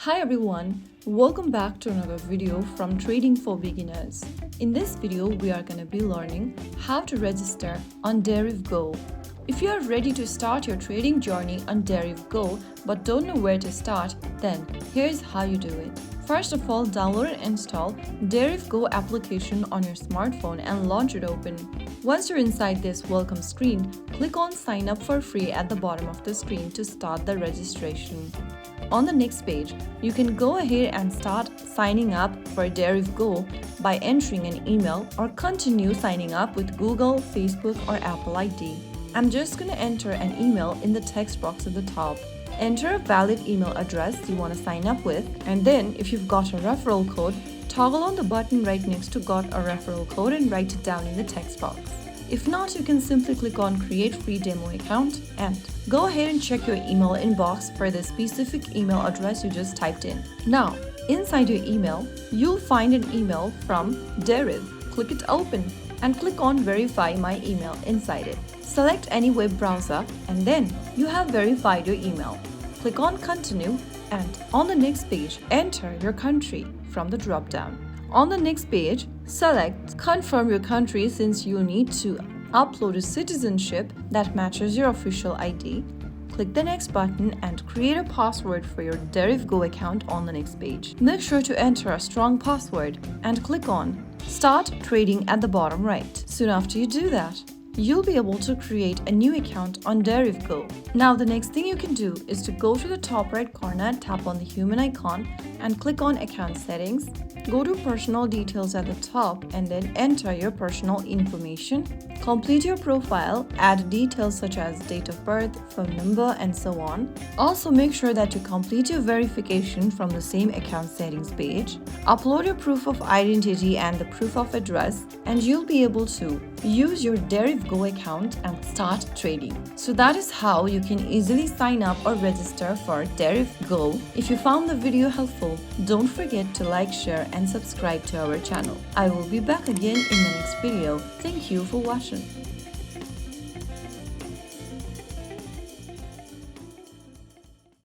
Hi everyone, welcome back to another video from Trading for Beginners. In this video, we are going to be learning how to register on Deriv Go. If you are ready to start your trading journey on Deriv Go but don't know where to start, then here's how you do it. First of all, download and install Deriv Go application on your smartphone and launch it open. Once you're inside this welcome screen, click on sign up for free at the bottom of the screen to start the registration. On the next page, you can go ahead and start signing up for Deriv Go by entering an email or continue signing up with Google, Facebook or Apple ID. I'm just going to enter an email in the text box at the top. Enter a valid email address you want to sign up with, and then if you've got a referral code, toggle on the button right next to got a referral code and write it down in the text box. If not, you can simply click on create free demo account and go ahead and check your email inbox for the specific email address you just typed in. Now, inside your email, you'll find an email from Deriv. Click it open and click on verify my email inside it. Select any web browser and then you have verified your email. Click on continue and on the next page, enter your country from the drop-down. On the next page, select confirm your country since you need to upload a citizenship that matches your official ID. Click the next button and create a password for your Deriv Go account on the next page. Make sure to enter a strong password and click on Start Trading at the bottom right. Soon after you do that, you'll be able to create a new account on Deriv Go. Now the next thing you can do is to go to the top right corner, tap on the human icon and click on account settings. Go to personal details at the top and then enter your personal information. Complete your profile, add details such as date of birth, phone number and so on. Also make sure that you complete your verification from the same account settings page. Upload your proof of identity and the proof of address and you'll be able to use your Deriv Go account and start trading. So that is how you can easily sign up or register for Deriv Go. If you found the video helpful, don't forget to like, share and subscribe to our channel. I will be back again in the next video. Thank you for watching.